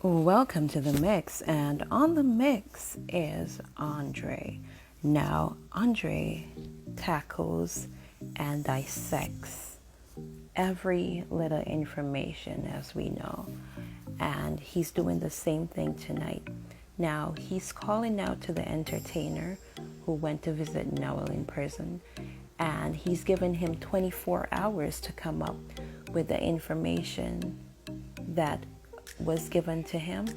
Welcome to the mix, and on the mix is Andre. Now, Andre tackles and dissects every little information as we know, and he's doing the same thing tonight. Now, he's calling out to the entertainer who went to visit Noel in prison, and he's given him 24 hours to come up with the information that was given to him,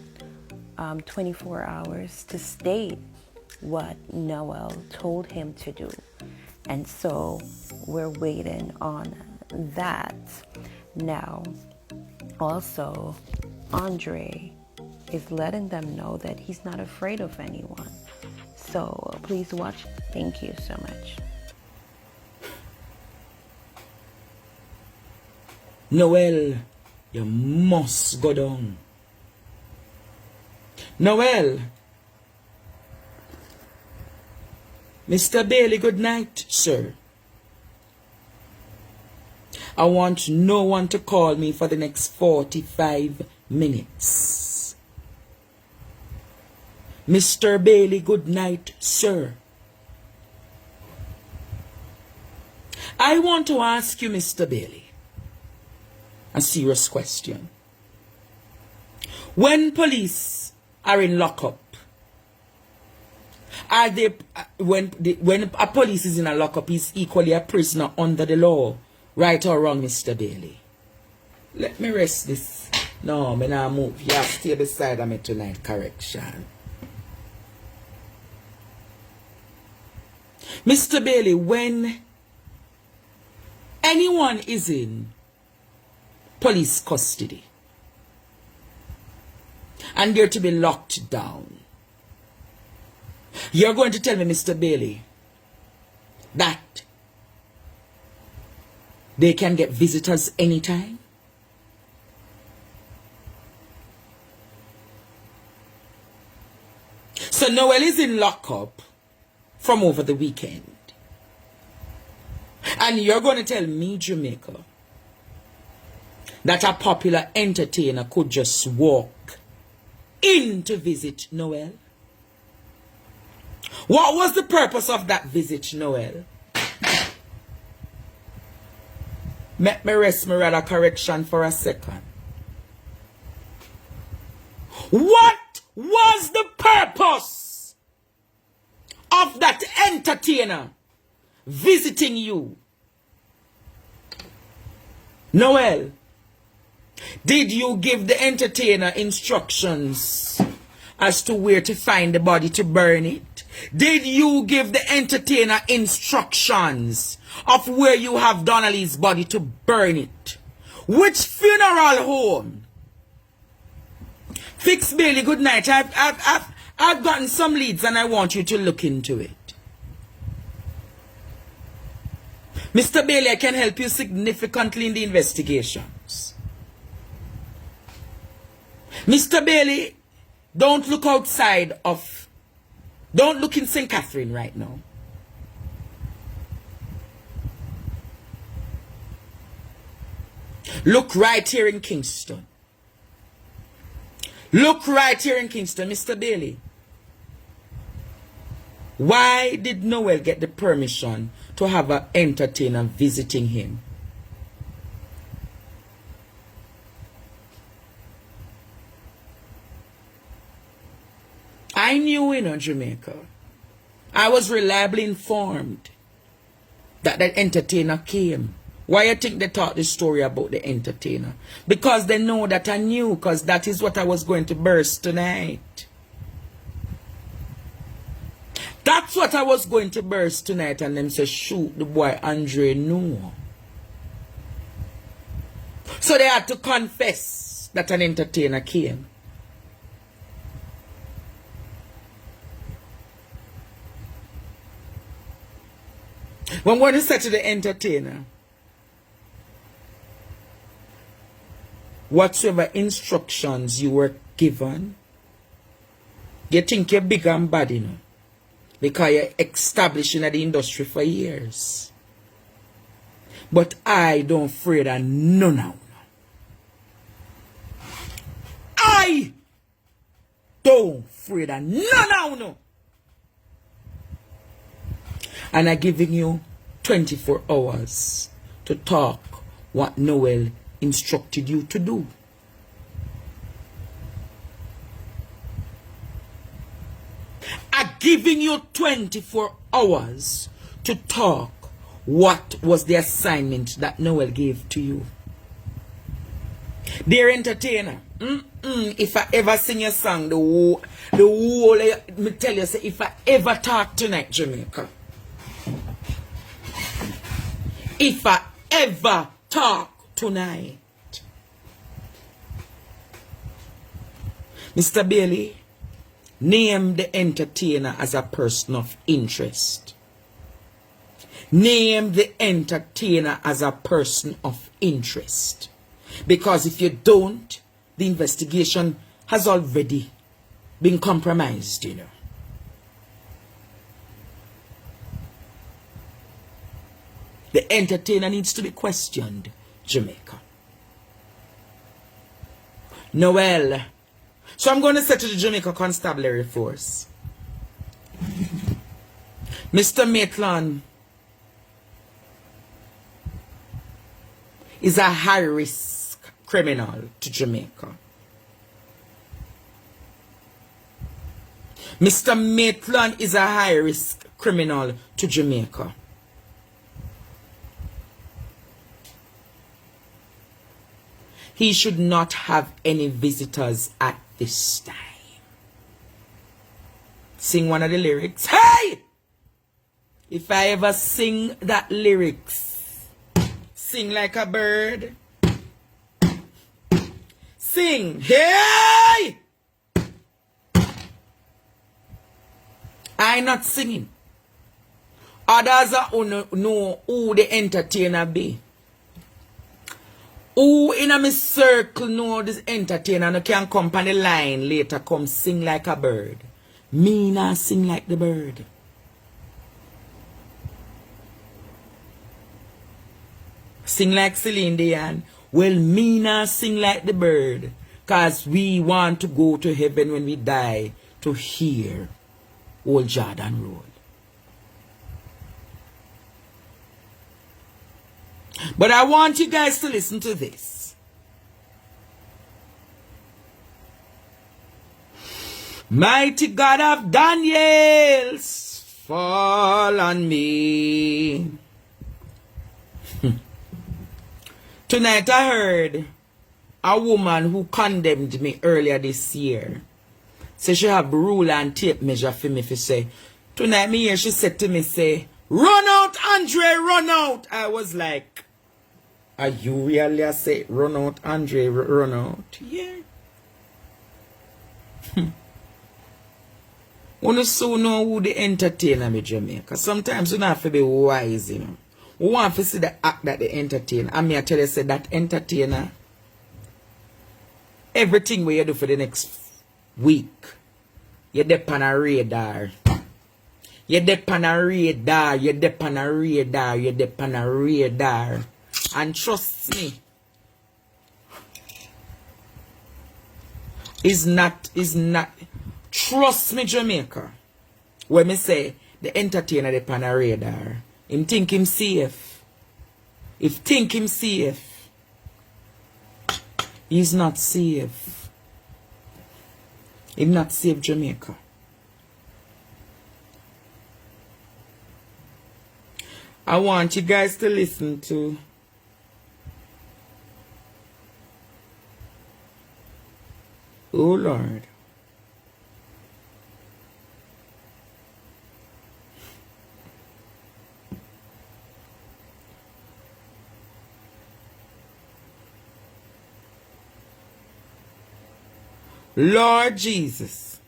24 hours to state what Noel told him to do. And so we're waiting on that. Now, also, Andre is letting them know that he's not afraid of anyone. So please watch. Thank you so much. Noel, you must go down. Noel. Mr. Bailey, good night, sir. I want no one to call me for the next 45 minutes. Mr. Bailey, good night, sir. I want to ask you, Mr. Bailey, a serious question. When police are in lockup, are they when a police is in a lockup, he's equally a prisoner under the law, right or wrong, Mr. Bailey? Let me rest this. No, me not move. You have to stay beside of me tonight. Correction. Mr. Bailey, when anyone is in police custody and they're to be locked down, you're going to tell me, Mr. Bailey, that they can get visitors anytime? So Noel is in lockup from over the weekend, and you're going to tell me, Jamaica, that a popular entertainer could just walk in to visit Noel? What was the purpose of that visit, Noel? Let me rest my rather correction for a second. What was the purpose of that entertainer visiting you? Noel, did you give the entertainer instructions as to where to find the body to burn it? Did you give the entertainer instructions of where you have Donnelly's body to burn it? Which funeral home? Fix Bailey, good night. I've gotten some leads and I want you to look into it. Mr. Bailey, I can help you significantly in the investigations. Mr. Bailey, don't look outside of, don't look in St. Catherine right now. Look right here in Kingston. Look right here in Kingston, Mr. Bailey. Why did Noel get the permission to have an entertainer visiting him? I knew in Jamaica. I was reliably informed that that entertainer came. Why you think they taught this story about the entertainer? Because they know that I knew, because that is what I was going to burst tonight. That's what I was going to burst tonight, and them say, shoot, the boy Andre knew. So they had to confess that an entertainer came. When one is said to the entertainer, whatsoever instructions you were given, you think you're big and bad, you know, because you're established in the industry for years. But I don't afraid of none now. I afraid of none no. And I'm giving you 24 hours to talk what Noel instructed you to do. I'm giving you 24 hours to talk what was the assignment that Noel gave to you. Dear entertainer, if I ever sing your song, the whole, me tell you, say, if I ever talk tonight, Jamaica, if I ever talk tonight, Mr. Bailey, name the entertainer as a person of interest. Name the entertainer as a person of interest. Because if you don't, the investigation has already been compromised, you know. The entertainer needs to be questioned, Jamaica. Noel. So I'm going to say to the Jamaica Constabulary Force, Mr. Maitland is a high-risk criminal to Jamaica. Mr. Maitland is a high-risk criminal to Jamaica. He should not have any visitors at this time. Sing one of the lyrics. Hey! If I ever sing that lyrics, sing like a bird. Sing. Hey! I not singing. Others know who the entertainer be. Who in a me circle know this entertainer and can come on the line later come sing like a bird. Me not sing like the bird. Sing like Celine Dion. Well, me not sing like the bird. Cause we want to go to heaven when we die to hear Old Jordan Road. But I want you guys to listen to this. Mighty God of Daniels, fall on me. Tonight I heard a woman who condemned me earlier this year. Say she have ruler and tape measure for me to say. Tonight me here she said to me say, run out Andre, run out. I was like, are you really a say run out Andre, run out? Yeah. Wanna so know who the entertainer me Jamaica. Sometimes you don't have to be wise, you know. We want to see the act that the entertainer. I mean, I tell you, say that entertainer, everything we do for the next week, you're dep on a radar. You're dep on a radar. You're dep on a radar. You're dep on a radar. And trust me, is not, trust me, Jamaica, when me say the entertainer dep on a radar, him think him safe. If think him safe, he's not safe. Him not safe, Jamaica. I want you guys to listen to oh Lord. Lord Jesus.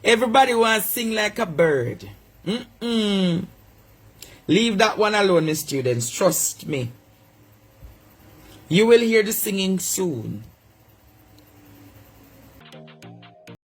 Everybody wants to sing like a bird. Leave that one alone, my students. Trust me. You will hear the singing soon.